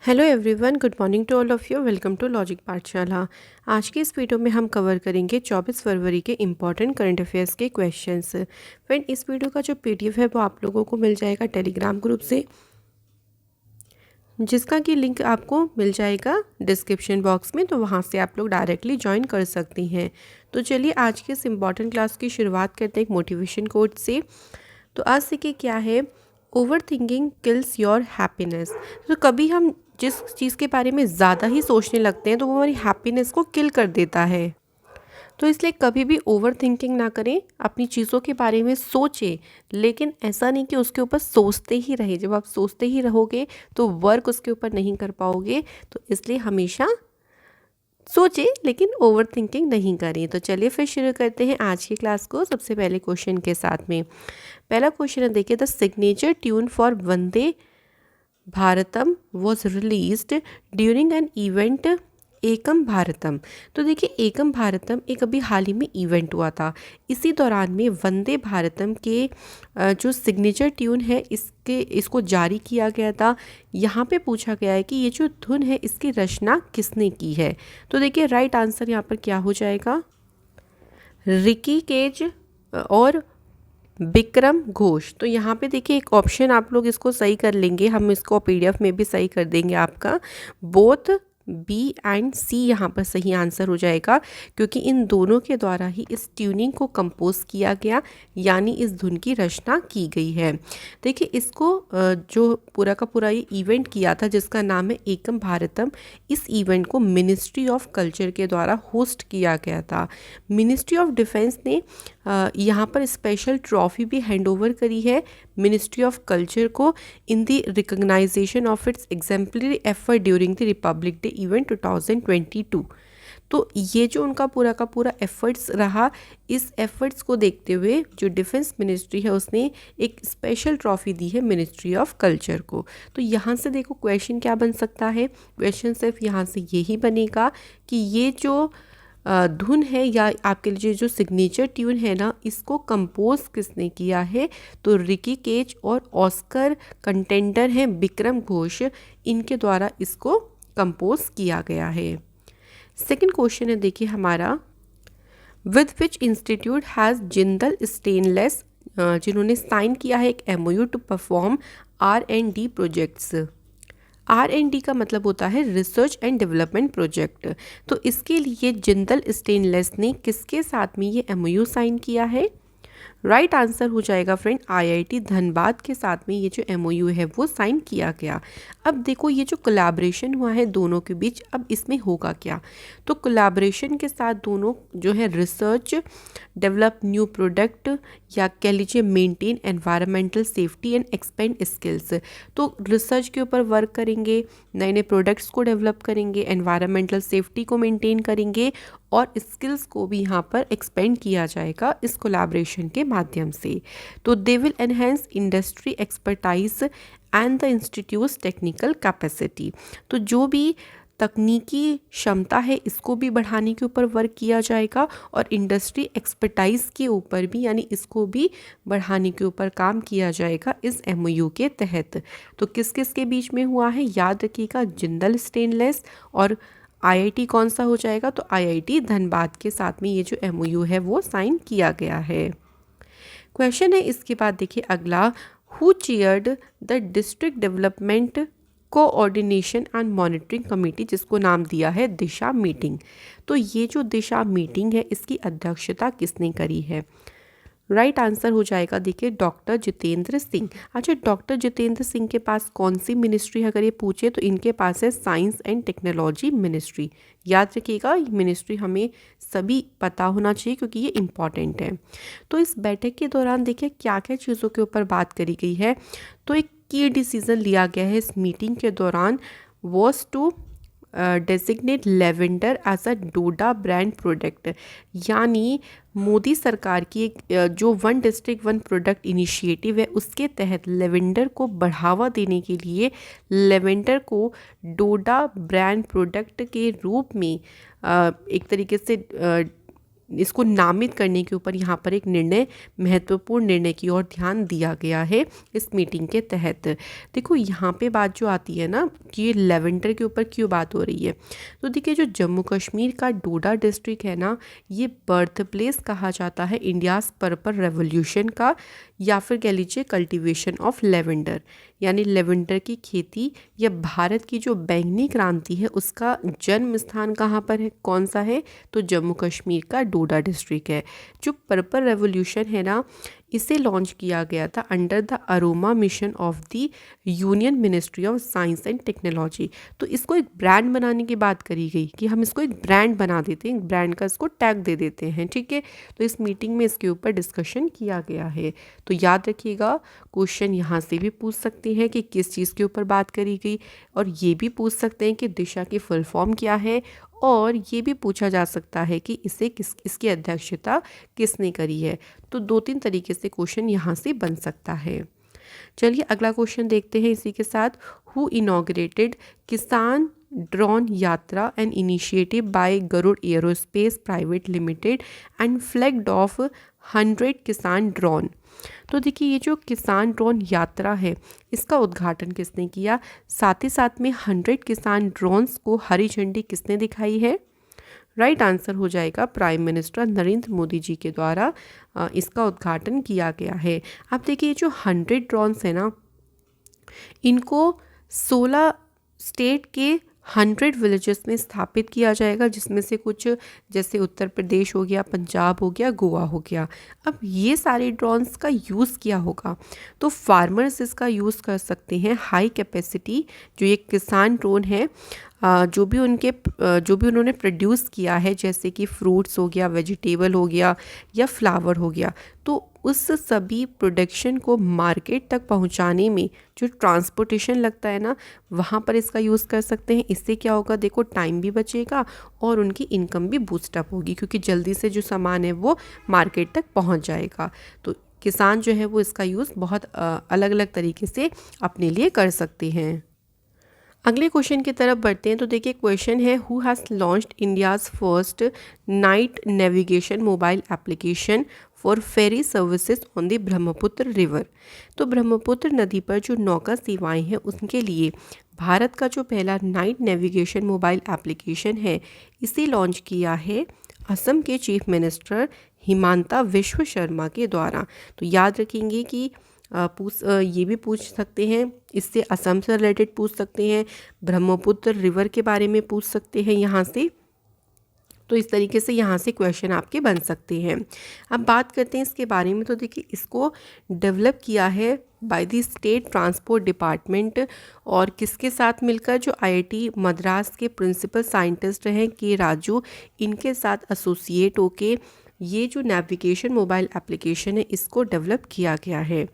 Hello everyone, good morning to all of you. Welcome to logic Pathshala. आज के इस video में हम कवर करेंगे 24 फरवरी के इम्पॉर्टेंट करंट अफेयर्स के क्वेश्चंस। फ्रेंड, इस वीडियो का जो पीडीएफ है वो आप लोगों को मिल जाएगा टेलीग्राम ग्रुप से, जिसका कि लिंक आपको मिल जाएगा डिस्क्रिप्शन बॉक्स में, तो वहाँ से आप लोग डायरेक्टली ज्वाइन कर सकती हैं। तो चलिए आज के इस इम्पॉर्टेंट क्लास की शुरुआत करते हैं एक मोटिवेशन कोट से। तो आज सीखे क्या है, over thinking kills your happiness. तो कभी हम जिस चीज़ के बारे में ज़्यादा ही सोचने लगते हैं तो वो हमारी हैप्पीनेस को किल कर देता है। तो इसलिए कभी भी ओवर थिंकिंग ना करें, अपनी चीज़ों के बारे में सोचें, लेकिन ऐसा नहीं कि उसके ऊपर सोचते ही रहे। जब आप सोचते ही रहोगे तो वर्क उसके ऊपर नहीं कर पाओगे। तो इसलिए हमेशा सोचें लेकिन ओवर थिंकिंग नहीं करें। तो चलिए फिर शुरू करते हैं आज की क्लास को सबसे पहले क्वेश्चन के साथ में। पहला क्वेश्चन है, देखिए, the signature tune for Vande Bharatam was released during an event एकम भारतम। तो देखिए, एकम भारतम एक अभी हाल ही में इवेंट हुआ था। इसी दौरान में वंदे भारतम के जो सिग्नेचर ट्यून है इसको जारी किया गया था। यहाँ पे पूछा गया है कि ये जो धुन है इसकी रचना किसने की है। तो देखिए, राइट आंसर यहाँ पर क्या हो जाएगा, रिकी केज और विक्रम घोष। तो यहाँ पे देखिए एक ऑप्शन आप लोग इसको सही कर लेंगे, हम इसको पीडीएफ में भी सही कर देंगे आपका। बोथ बी एंड सी यहाँ पर सही आंसर हो जाएगा, क्योंकि इन दोनों के द्वारा ही इस ट्यूनिंग को कंपोज किया गया, यानी इस धुन की रचना की गई है। देखिए, इसको जो पूरा का पूरा ये इवेंट किया था जिसका नाम है एकम भारतम, इस इवेंट को मिनिस्ट्री ऑफ कल्चर के द्वारा होस्ट किया गया था। मिनिस्ट्री ऑफ डिफेंस ने यहाँ पर स्पेशल ट्रॉफी भी हैंड ओवर करी है मिनिस्ट्री ऑफ कल्चर को in the recognisation of its exemplary effort during the Republic day event 2022। तो ये जो उनका पूरा का पूरा एफर्ट्स रहा, इस एफर्ट्स को देखते हुए जो डिफेंस मिनिस्ट्री है उसने एक स्पेशल ट्रॉफी दी है मिनिस्ट्री ऑफ कल्चर को। तो यहाँ से देखो क्वेश्चन क्या बन सकता है, क्वेश्चन सिर्फ यहाँ से यही बनेगा कि ये जो धुन है या आपके लिए जो सिग्नेचर ट्यून है ना, इसको कंपोज किसने किया है। तो रिकी केज और ऑस्कर कंटेंडर हैं विक्रम घोष, इनके द्वारा इसको कंपोज किया गया है। सेकंड क्वेश्चन है, देखिए हमारा, with which institute has Jindal stainless, जिन्होंने साइन किया है एक MOU to perform R&D projects. R&D का मतलब होता है रिसर्च एंड डेवलपमेंट प्रोजेक्ट। तो इसके लिए जिंदल स्टेनलेस ने किसके साथ में ये एमओयू साइन किया है। राइट आंसर हो जाएगा फ्रेंड, आईआईटी धनबाद के साथ में ये जो एमओयू है वो साइन किया गया। अब देखो, ये जो कोलैबोरेशन हुआ है दोनों के बीच, अब इसमें होगा क्या। तो कोलैबोरेशन के साथ दोनों जो है रिसर्च, डेवलप न्यू प्रोडक्ट, या कह लीजिए maintain environmental safety and expand skills. तो रिसर्च के ऊपर वर्क करेंगे, नए नए प्रोडक्ट्स को डेवलप करेंगे, एनवायरमेंटल सेफ्टी को मेंटेन करेंगे, और स्किल्स को भी यहाँ पर एक्सपेंड किया जाएगा इस कोलैबोरेशन के माध्यम से। तो they will enhance industry expertise and the institutes technical capacity. तो जो भी तकनीकी क्षमता है इसको भी बढ़ाने के ऊपर वर्क किया जाएगा, और इंडस्ट्री एक्सपर्टाइज के ऊपर भी, यानी इसको भी बढ़ाने के ऊपर काम किया जाएगा इस एमओयू के तहत। तो किस किस के बीच में हुआ है, याद रखिएगा, जिंदल स्टेनलेस और आईआईटी कौन सा हो जाएगा, तो आईआईटी धनबाद के साथ में ये जो एमओयू है वो साइन किया गया है। क्वेश्चन है इसके बाद, देखिए अगला, who chaired the district development coordination and monitoring committee, जिसको नाम दिया है दिशा मीटिंग। तो ये जो दिशा मीटिंग है इसकी अध्यक्षता किसने करी है। राइट आंसर हो जाएगा, देखिए, डॉक्टर जितेंद्र सिंह। अच्छा, डॉक्टर जितेंद्र सिंह के पास कौन सी मिनिस्ट्री है अगर ये पूछे, तो इनके पास है साइंस एंड टेक्नोलॉजी मिनिस्ट्री। याद रखिएगा, ये मिनिस्ट्री हमें सभी पता होना चाहिए क्योंकि ये इम्पॉर्टेंट है। तो इस बैठक के दौरान देखिए क्या क्या चीज़ों के ऊपर बात करी गई है। तो एक की डिसीज़न लिया गया है इस मीटिंग के दौरान, was to designate lavender as a Doda brand product. यानी मोदी सरकार की एक जो one district one product initiative है उसके तहत लेवेंडर को बढ़ावा देने के लिए लेवेंडर को डोडा ब्रांड प्रोडक्ट के रूप में एक तरीके से इसको नामित करने के ऊपर यहाँ पर एक निर्णय, महत्वपूर्ण निर्णय की ओर ध्यान दिया गया है इस मीटिंग के तहत। देखो यहाँ पे बात जो आती है ना कि ये लेवेंडर के ऊपर क्यों बात हो रही है, तो देखिए जो जम्मू कश्मीर का डोडा डिस्ट्रिक्ट है ना, ये बर्थ प्लेस कहा जाता है इंडियाज़ पर्पल रेवोल्यूशन का, या फिर कह लीजिए कल्टीवेशन ऑफ लेवेंडर, यानी लेवेंडर की खेती या भारत की जो बैंगनी क्रांति है उसका जन्म स्थान कहाँ पर है, कौन सा है, तो जम्मू कश्मीर का डोडा डिस्ट्रिक्ट है। जो पर्पल रेवोल्यूशन है ना, इसे लॉन्च किया गया था under the aroma mission of the union ministry of science and technology. तो इसको एक ब्रांड बनाने की बात करी गई कि हम इसको एक ब्रांड बना देते हैं, ब्रांड का इसको टैग दे देते हैं, ठीक है। तो इस मीटिंग में इसके ऊपर डिस्कशन किया गया है। तो याद रखिएगा, क्वेश्चन यहाँ से भी पूछ सकते हैं कि किस चीज़ के ऊपर बात करी गई, और ये भी पूछ सकते हैं कि दिशा की फुल फॉर्म क्या है, और ये भी पूछा जा सकता है कि इसकी अध्यक्षता किसने करी है। तो 2-3 तरीके से क्वेश्चन यहाँ से बन सकता है। चलिए अगला क्वेश्चन देखते हैं इसी के साथ। Who inaugurated Kisan drone Yatra an initiative by Garuda aerospace private limited and flagged off 100 Kisan drone. तो देखिए ये जो किसान ड्रोन यात्रा है इसका उद्घाटन किसने किया, साथ ही साथ में 100 किसान ड्रोन्स को हरी झंडी किसने दिखाई है। राइट आंसर हो जाएगा प्राइम मिनिस्टर नरेंद्र मोदी जी के द्वारा इसका उद्घाटन किया गया है। अब देखिए जो 100 ड्रोन्स है ना, इनको 16 स्टेट के 100 विलेजेस में स्थापित किया जाएगा, जिसमें से कुछ जैसे उत्तर प्रदेश हो गया, पंजाब हो गया, गोवा हो गया। अब ये सारे ड्रोन्स का यूज़ किया होगा, तो फार्मर्स इसका यूज़ कर सकते हैं। हाई कैपेसिटी जो ये किसान ड्रोन है, जो भी उन्होंने प्रोड्यूस किया है, जैसे कि फ्रूट्स हो गया, वेजिटेबल हो गया या फ्लावर हो गया, तो उस सभी प्रोडक्शन को मार्केट तक पहुंचाने में जो ट्रांसपोर्टेशन लगता है ना, वहाँ पर इसका यूज़ कर सकते हैं। इससे क्या होगा, देखो टाइम भी बचेगा और उनकी इनकम भी बूस्टअप होगी, क्योंकि जल्दी से जो सामान है वो मार्केट तक पहुँच जाएगा। तो किसान जो है वो इसका यूज़ बहुत अलग अलग तरीके से अपने लिए कर सकते हैं। अगले क्वेश्चन की तरफ बढ़ते हैं। तो देखिए क्वेश्चन है, who has launched India's first night navigation mobile application for ferry services on the Brahmaputra river. तो ब्रह्मपुत्र नदी पर जो नौका सेवाएं हैं उनके लिए भारत का जो पहला नाइट नेविगेशन मोबाइल एप्लीकेशन है, इसे लॉन्च किया है असम के चीफ मिनिस्टर हिमांता विश्व शर्मा के द्वारा। तो याद रखेंगे कि ये भी पूछ सकते हैं, इससे असम से रिलेटेड पूछ सकते हैं, ब्रह्मपुत्र रिवर के बारे में पूछ सकते हैं यहाँ से। तो इस तरीके से यहाँ से क्वेश्चन आपके बन सकते हैं। अब बात करते हैं इसके बारे में। तो देखिए इसको डेवलप किया है by the state transport department, और किसके साथ मिलकर, जो आईआईटी मद्रास के प्रिंसिपल साइंटिस्ट हैं के राजू, इनके साथ एसोसिएट होके ये जो नेविगेशन मोबाइल एप्लीकेशन है इसको डेवलप किया गया है।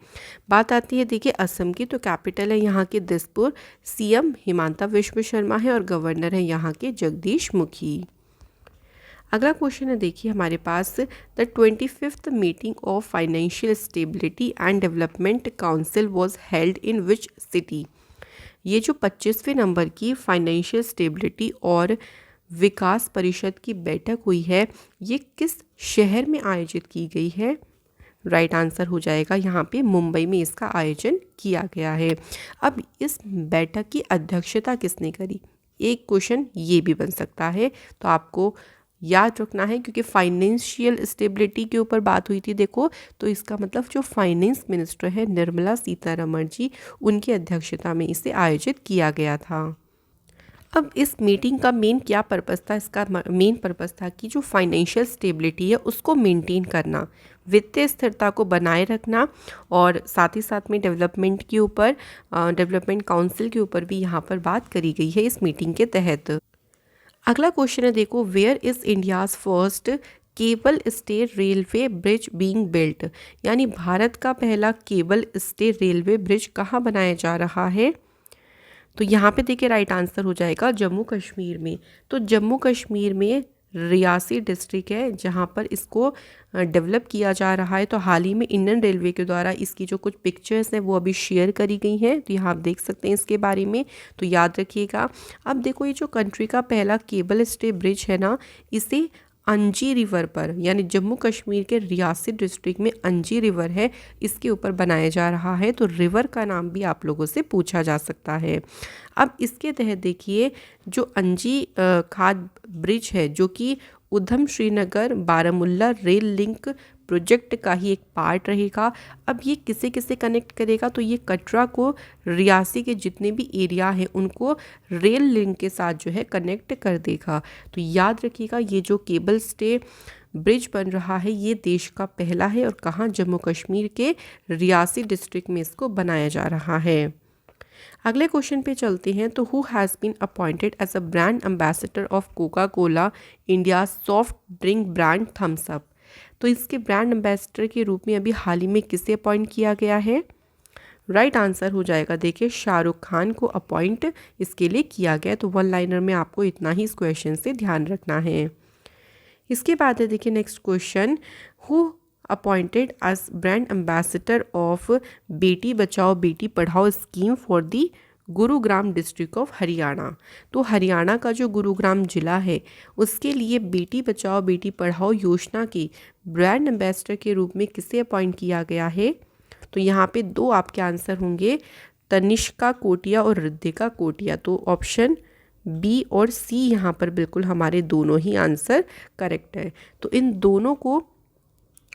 बात आती है देखिए असम की, तो कैपिटल है यहाँ के दिसपुर, सीएम हिमांता विश्व शर्मा है और गवर्नर है यहाँ के जगदीश मुखी। अगला क्वेश्चन है देखिए हमारे पास, the 25th meeting of financial stability and development council was held in which city. ये जो 25वें नंबर की फाइनेंशियल स्टेबिलिटी और विकास परिषद की बैठक हुई है, ये किस शहर में आयोजित की गई है। राइट आंसर हो जाएगा यहाँ पे मुंबई में इसका आयोजन किया गया है। अब इस बैठक की अध्यक्षता किसने करी, एक क्वेश्चन ये भी बन सकता है, तो आपको याद रखना है क्योंकि फाइनेंशियल स्टेबिलिटी के ऊपर बात हुई थी देखो, तो इसका मतलब जो फाइनेंस मिनिस्टर है निर्मला सीतारमण जी, उनकी अध्यक्षता में इसे आयोजित किया गया था। अब इस मीटिंग का मेन क्या पर्पस था, इसका मेन पर्पस था कि जो फाइनेंशियल स्टेबिलिटी है उसको मेंटेन करना, वित्तीय स्थिरता को बनाए रखना, और साथ ही साथ में डेवलपमेंट के ऊपर, डेवलपमेंट काउंसिल के ऊपर भी यहाँ पर बात करी गई है इस मीटिंग के तहत। अगला क्वेश्चन है देखो, where is India's first cable stay railway bridge being built, यानी भारत का पहला केबल स्टे रेलवे ब्रिज कहाँ बनाया जा रहा है। तो यहाँ पे देखिए राइट आंसर हो जाएगा जम्मू कश्मीर में। तो जम्मू कश्मीर में रियासी डिस्ट्रिक्ट है जहाँ पर इसको डेवलप किया जा रहा है। तो हाल ही में इंडियन रेलवे के द्वारा इसकी जो कुछ पिक्चर्स हैं वो अभी शेयर करी गई हैं, तो यहाँ आप देख सकते हैं इसके बारे में, तो याद रखिएगा। अब देखो ये जो कंट्री का पहला केबल स्टे ब्रिज है ना, इसे अंजी रिवर पर, यानी जम्मू कश्मीर के रियासी डिस्ट्रिक्ट में अंजी रिवर है, इसके ऊपर बनाया जा रहा है। तो रिवर का नाम भी आप लोगों से पूछा जा सकता है। अब इसके तहत देखिए जो अंजी खाद ब्रिज है, जो कि Udham Srinagar Baramulla rail link project का ही एक पार्ट रहेगा। अब ये किसे किसे कनेक्ट करेगा, तो ये कटरा को रियासी के जितने भी एरिया हैं उनको रेल लिंक के साथ जो है कनेक्ट कर देगा। तो याद रखिएगा ये जो केबल स्टे ब्रिज बन रहा है ये देश का पहला है, और कहाँ, जम्मू कश्मीर के रियासी डिस्ट्रिक्ट में इसको बनाया जा रहा है। अगले क्वेश्चन पे चलते हैं। तो who has been appointed as a brand ambassador of Coca Cola India soft drink brand Thums Up. तो इसके ब्रांड एम्बेसडर के रूप में अभी हाल ही में किसे अपॉइंट किया गया है? राइट आंसर हो जाएगा देखिए शाहरुख खान को अपॉइंट इसके लिए किया गया। तो वन लाइनर में आपको इतना ही इस क्वेश्चन से ध्यान रखना है। इसके बाद है देखिए next question, who appointed as brand ambassador of Beti Bachao Beti Padhao scheme for the Gurugram district of Haryana. तो हरियाणा का जो गुरुग्राम जिला है उसके लिए बेटी बचाओ बेटी पढ़ाओ योजना की ब्रांड एम्बेसडर के रूप में किसे अपॉइंट किया गया है? तो यहाँ पे दो आपके आंसर होंगे, तनिष्का कोटिया और रिद्धिका कोटिया। तो ऑप्शन बी और सी यहाँ पर बिल्कुल हमारे दोनों ही आंसर करेक्ट है। तो इन दोनों को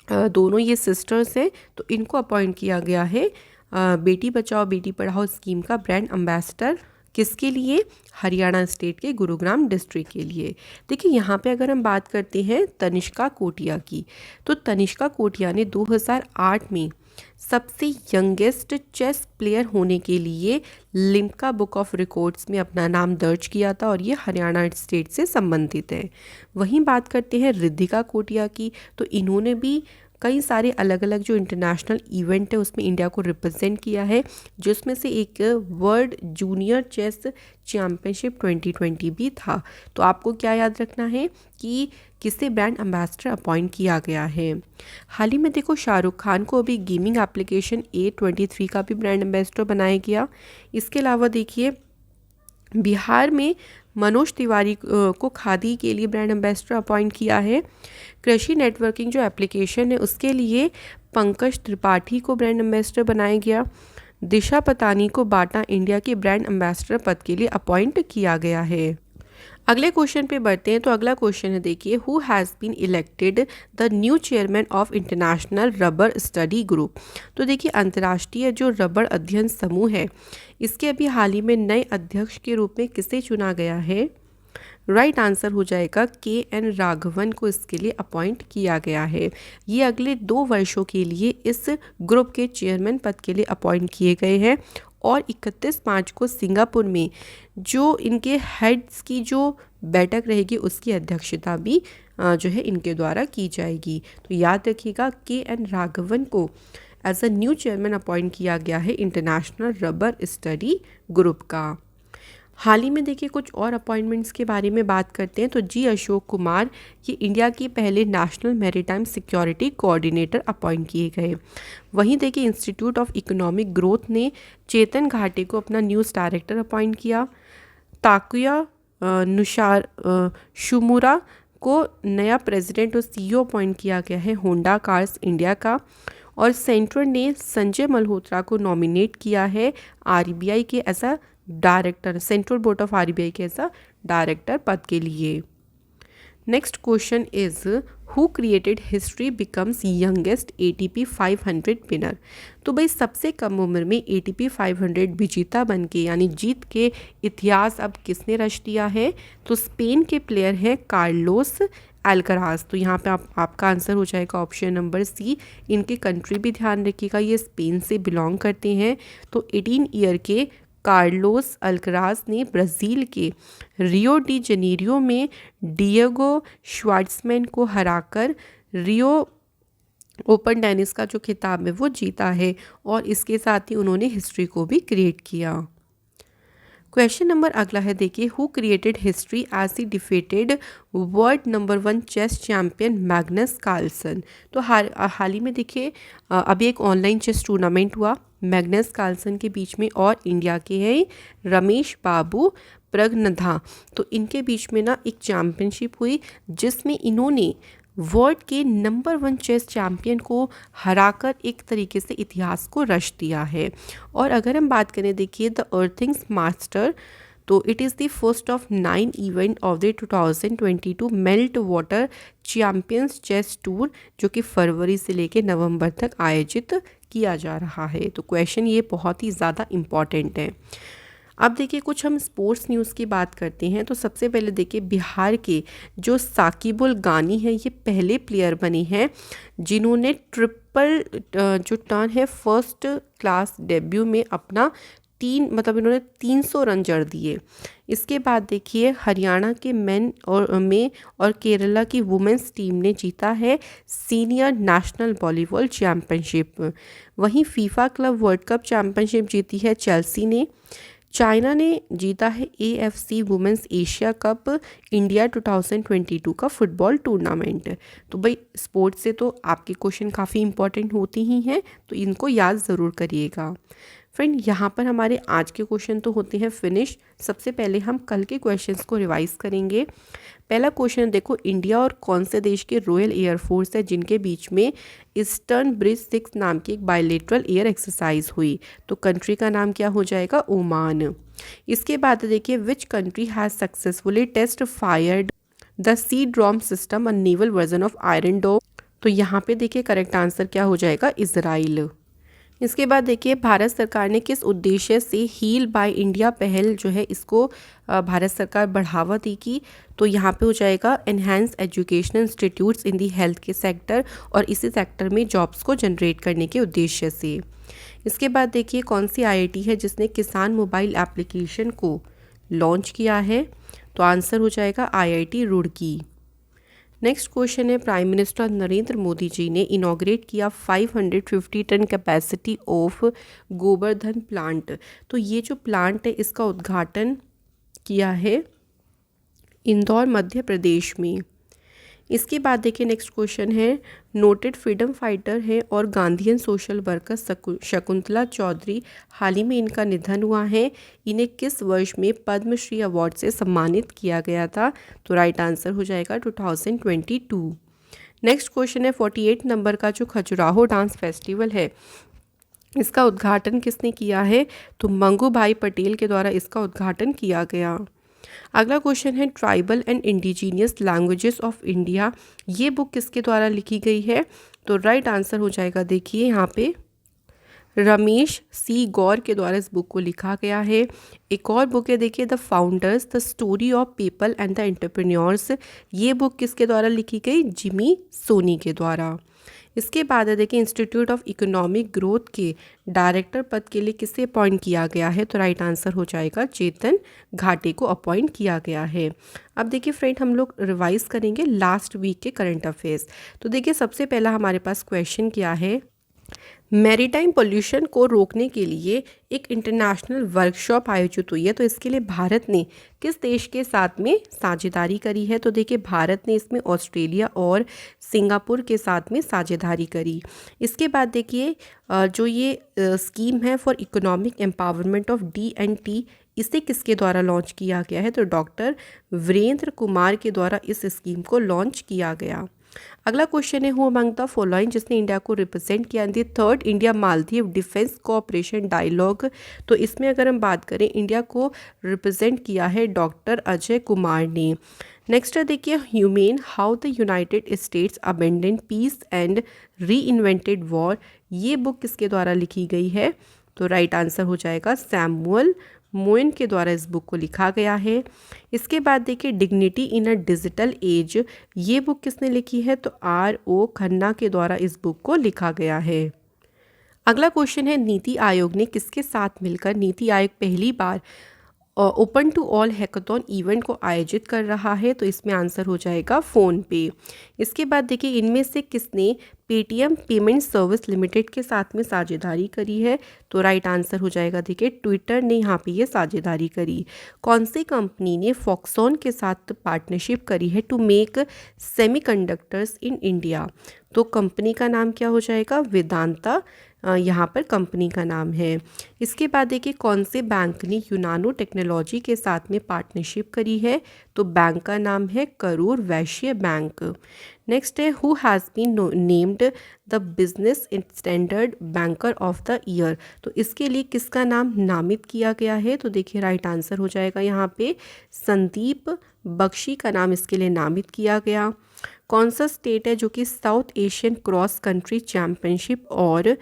दोनों ये सिस्टर्स हैं, तो इनको अपॉइंट किया गया है बेटी बचाओ बेटी पढ़ाओ स्कीम का ब्रांड एम्बेसडर। किसके लिए? हरियाणा स्टेट के गुरुग्राम डिस्ट्रिक्ट के लिए। देखिए यहाँ पे अगर हम बात करते हैं तनिष्का कोटिया की, तो तनिष्का कोटिया ने 2008 में सबसे यंगेस्ट चेस प्लेयर होने के लिए लिम्का बुक ऑफ रिकॉर्ड्स में अपना नाम दर्ज किया था, और ये हरियाणा स्टेट से संबंधित है। वहीं बात करते हैं रिद्धिका कोटिया की, तो इन्होंने भी कई सारे अलग अलग जो इंटरनेशनल इवेंट है उसमें इंडिया को रिप्रेजेंट किया है, जिसमें से एक वर्ल्ड जूनियर चेस चैम्पियनशिप 2020 भी था। तो आपको क्या याद रखना है कि किसे ब्रांड एम्बेसडर अपॉइंट किया गया है। हाल ही में देखो शाहरुख खान को अभी गेमिंग एप्लीकेशन A23 का भी ब्रांड एम्बेसडर बनाया गया। इसके अलावा देखिए बिहार में मनोज तिवारी को खादी के लिए ब्रांड एम्बेसडर अपॉइंट किया है। कृषि नेटवर्किंग जो एप्लीकेशन है उसके लिए पंकज त्रिपाठी को ब्रांड एम्बेसडर बनाया गया। दिशा पतानी को बाटा इंडिया के ब्रांड एम्बेसडर पद के लिए अपॉइंट किया गया है। अगले क्वेश्चन पे बढ़ते हैं। तो अगला क्वेश्चन है देखिए, who has been elected the new chairman of international rubber study group. तो देखिए अंतर्राष्ट्रीय जो रबर अध्ययन समूह है इसके अभी हाल ही में नए अध्यक्ष के रूप में किसे चुना गया है? राइट आंसर हो जाएगा KN राघवन को इसके लिए अपॉइंट किया गया है। ये अगले 2 वर्षों के लिए इस ग्रुप के चेयरमैन पद के लिए अपॉइंट किए गए हैं, और 31 मार्च को सिंगापुर में जो इनके हेड्स की जो बैठक रहेगी उसकी अध्यक्षता भी जो है इनके द्वारा की जाएगी। तो याद रखिएगा KN राघवन को as a new chairman appoint किया गया है इंटरनेशनल रबर स्टडी ग्रुप का। हाल ही में देखिए कुछ और अपॉइंटमेंट्स के बारे में बात करते हैं। तो जी अशोक कुमार ये इंडिया के पहले national maritime security coordinator appoint किए गए। वहीं देखिए इंस्टीट्यूट ऑफ इकोनॉमिक ग्रोथ ने चेतन घाटे को अपना न्यूज़ डायरेक्टर अपॉइंट किया। ताकुया नुशार शुमुरा को नया प्रेसिडेंट और CEO अपॉइंट किया गया है होंडा कार्स इंडिया का। और सेंट्रल ने संजय मल्होत्रा को नॉमिनेट किया है RBI के ऐसा director, central board of RBI के ऐसा डायरेक्टर पद के लिए। Next question is, who created history becomes youngest ATP 500 winner. तो भाई सबसे कम उम्र में ATP 500 विजेता बन के यानी जीत के इतिहास अब किसने रच दिया है? तो स्पेन के प्लेयर हैं कार्लोस अल्कराज। तो यहाँ पे आपका आंसर हो जाएगा ऑप्शन नंबर C। इनके कंट्री भी ध्यान रखिएगा, ये स्पेन से बिलोंग करते हैं। तो 18 ईयर के कार्लोस अल्कराज ने ब्राज़ील के रियो डी जनेरियो में डिएगो श्वार्ट्जमैन को हराकर रियो ओपन टेनिस का जो खिताब है वो जीता है, और इसके साथ ही उन्होंने हिस्ट्री को भी क्रिएट किया। क्वेश्चन नंबर अगला है देखिए, who created history as he defeated world number 1 chess champion Magnus Carlsen. तो हाल ही में देखिए अभी एक ऑनलाइन चेस टूर्नामेंट हुआ मैग्नस कार्लसन के बीच में और इंडिया के हैं रमेश बाबू प्रगनधा। तो इनके बीच में ना एक चैम्पियनशिप हुई जिसमें इन्होंने वर्ल्ड के नंबर 1 चेस चैम्पियन को हराकर एक तरीके से इतिहास को रच दिया है। और अगर हम बात करें देखिए द अर्थिंग्स मास्टर, तो it is the first of 9 event of the 2022 Meltwater champions chess tour, जो कि फरवरी से लेकर नवंबर तक आयोजित किया जा रहा है। तो क्वेश्चन ये बहुत ही ज़्यादा इम्पॉर्टेंट है। अब देखिए कुछ हम स्पोर्ट्स न्यूज़ की बात करते हैं। तो सबसे पहले देखिए बिहार के जो साकिबुल गानी है ये पहले प्लेयर बने हैं जिन्होंने ट्रिपल जो टर्न है फर्स्ट क्लास डेब्यू में अपना इन्होंने 300 रन जड़ दिए। इसके बाद देखिए हरियाणा के मेन और केरला की वुमेंस टीम ने जीता है सीनियर नेशनल वॉलीबॉल चैम्पियनशिप। वहीं FIFA club world cup championship जीती है चेल्सी ने। चाइना ने जीता है AFC women's Asia cup India 2022 का फुटबॉल टूर्नामेंट। तो भाई स्पोर्ट्स से तो आपके क्वेश्चन काफ़ी इंपॉर्टेंट होती ही हैं, तो इनको याद ज़रूर करिएगा। फ्रेंड यहाँ पर हमारे आज के क्वेश्चन तो होते हैं फिनिश। सबसे पहले हम कल के क्वेश्चंस को रिवाइज करेंगे। पहला क्वेश्चन देखो, इंडिया और कौन से देश के रॉयल एयरफोर्स है जिनके बीच में ईस्टर्न ब्रिज 6 नाम की एक बायलेटरल एयर एक्सरसाइज हुई। तो कंट्री का नाम क्या हो जाएगा, ओमान। इसके बाद देखिए which country has successfully test fired the C dome system a naval version of iron dome. तो यहाँ पे देखिए करेक्ट आंसर क्या हो जाएगा, इजराइल। इसके बाद देखिए भारत सरकार ने किस उद्देश्य से हील बाय इंडिया पहल जो है इसको भारत सरकार बढ़ावा देगी। तो यहाँ पे हो जाएगा enhance educational institutes in the health के सेक्टर, और इसी सेक्टर में जॉब्स को जनरेट करने के उद्देश्य से। इसके बाद देखिए कौन सी IIT है जिसने किसान मोबाइल एप्लीकेशन को लॉन्च किया है। तो आंसर हो जाएगा IIT रुड़की। नेक्स्ट क्वेश्चन है, प्राइम मिनिस्टर नरेंद्र मोदी जी ने इनॉग्रेट किया 550 ton capacity of Gobardhan plant. तो ये जो प्लांट है इसका उद्घाटन किया है इंदौर मध्य प्रदेश में। इसके बाद देखिए नेक्स्ट क्वेश्चन है, नोटेड फ्रीडम फाइटर है और गांधीयन सोशल वर्कर शकुंतला चौधरी, हाल ही में इनका निधन हुआ है। इन्हें किस वर्ष में पद्मश्री अवार्ड से सम्मानित किया गया था। तो राइट आंसर हो जाएगा 2022। नेक्स्ट क्वेश्चन है, 48 नंबर का जो खजुराहो डांस फेस्टिवल है इसका उद्घाटन किसने किया है। तो मंगू भाई पटेल के द्वारा इसका उद्घाटन किया गया। अगला क्वेश्चन है, tribal and indigenous languages of India, ये बुक किसके द्वारा लिखी गई है। तो राइट आंसर हो जाएगा देखिए यहाँ पे रमेश C गौर के द्वारा इस बुक को लिखा गया है। एक और बुक है देखिए the founders the story of people and the entrepreneurs, ये बुक किसके द्वारा लिखी गई, जिमी सोनी के द्वारा। इसके बाद है देखिए इंस्टीट्यूट ऑफ इकोनॉमिक ग्रोथ के डायरेक्टर पद के लिए किसे अपॉइंट किया गया है। तो राइट आंसर हो जाएगा चेतन घाटे को अपॉइंट किया गया है। अब देखिए फ्रेंड हम लोग रिवाइज करेंगे लास्ट वीक के करंट अफेयर्स। तो देखिए सबसे पहला हमारे पास क्वेश्चन क्या है, मैरीटाइम पोल्यूशन को रोकने के लिए एक इंटरनेशनल वर्कशॉप आयोजित हुई है। तो इसके लिए भारत ने किस देश के साथ में साझेदारी करी है। तो देखिए भारत ने इसमें ऑस्ट्रेलिया और सिंगापुर के साथ में साझेदारी करी। इसके बाद देखिए जो ये स्कीम है for economic empowerment of D&T, इसे किसके द्वारा लॉन्च किया गया है। तो डॉक्टर वीरेंद्र कुमार के द्वारा इस स्कीम को लॉन्च किया गया। अगला क्वेश्चन है, हु अमंग द फॉलोइंग जिसने इंडिया को रिप्रेजेंट किया in the 3rd India Maldives defence cooperation dialogue. तो इसमें अगर हम बात करें इंडिया को रिप्रेजेंट किया है डॉक्टर अजय कुमार ने। नेक्स्ट है देखिए humane how the United States abandoned peace and reinvented war, ये बुक किसके द्वारा लिखी गई है। तो राइट आंसर हो जाएगा सैमुअल मोइन के द्वारा इस बुक को लिखा गया है। इसके बाद देखिए dignity in a digital age, ये बुक किसने लिखी है। तो R.O. खन्ना के द्वारा इस बुक को लिखा गया है। अगला क्वेश्चन है, नीति आयोग ने किसके साथ मिलकर नीति आयोग पहली बार open to all hackathon event को आयोजित कर रहा है। तो इसमें आंसर हो जाएगा फ़ोन पे। इसके बाद देखिए इनमें से किसने पेटीएम पेमेंट सर्विस लिमिटेड के साथ में साझेदारी करी है। तो राइट आंसर हो जाएगा देखिए ट्विटर ने यहाँ पे ये साझेदारी करी। कौन सी कंपनी ने फॉक्सॉन के साथ पार्टनरशिप करी है to make semiconductors in India. तो कंपनी का नाम क्या हो जाएगा, वेदांता यहाँ पर कंपनी का नाम है। इसके बाद देखिए कौन से बैंक ने यूनानो टेक्नोलॉजी के साथ में पार्टनरशिप करी है, तो बैंक का नाम है करूर वैश्य बैंक। नेक्स्ट है who has been named the Business Standard banker of the year, तो इसके लिए किसका नाम नामित किया गया है, तो देखिए राइट आंसर हो जाएगा यहाँ पे संदीप बख्शी का नाम इसके लिए नामित किया गया। कौन सा स्टेट है जो कि south Asian cross country championship और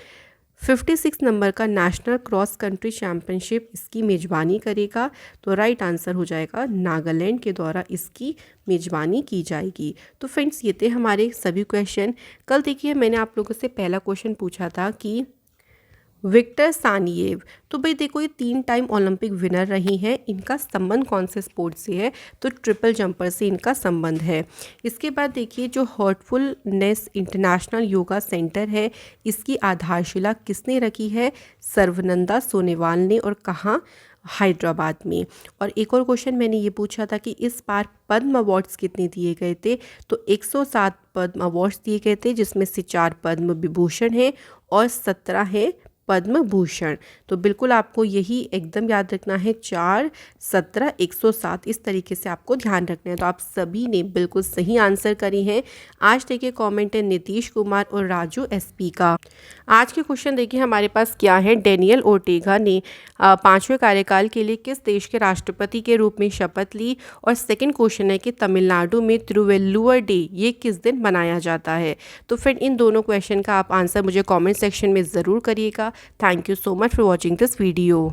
56 नंबर का नेशनल क्रॉस कंट्री चैम्पियनशिप इसकी मेज़बानी करेगा, तो राइट आंसर हो जाएगा नागालैंड के द्वारा इसकी मेज़बानी की जाएगी। तो फ्रेंड्स ये थे हमारे सभी क्वेश्चन। कल देखिए मैंने आप लोगों से पहला क्वेश्चन पूछा था कि विक्टर सानिएव, तो भाई देखो ये 3 टाइम ओलंपिक विनर रही हैं, इनका संबंध कौन से स्पोर्ट से है, तो ट्रिपल जंपर से इनका संबंध है। इसके बाद देखिए जो हार्टफुलनेस इंटरनेशनल योगा सेंटर है इसकी आधारशिला किसने रखी है, सर्वनंदा सोनेवाल ने, और कहाँ, हैदराबाद में। और एक और क्वेश्चन मैंने ये पूछा था कि इस बार पद्म अवार्ड्स कितने दिए गए थे, तो 107 पद्म अवार्ड्स दिए गए थे, जिसमें से 4 पद्म विभूषण हैं और 17 हैं पद्म भूषण। तो बिल्कुल आपको यही एकदम याद रखना है, 4, 17, 107 इस तरीके से आपको ध्यान रखना है। तो आप सभी ने बिल्कुल सही आंसर करी हैं। आज देखिए कमेंट है नीतीश कुमार और राजू एसपी का। आज के क्वेश्चन देखिए हमारे पास क्या है, डेनियल ओर्टेगा ने 5वें कार्यकाल के लिए किस देश के राष्ट्रपति के रूप में शपथ ली, और सेकंड क्वेश्चन है कि तमिलनाडु में तिरुवल्लुवर डे ये किस दिन मनाया जाता है। तो फिर इन दोनों क्वेश्चन का आप आंसर मुझे कमेंट सेक्शन में ज़रूर करिएगा। Thank you so much for watching this video.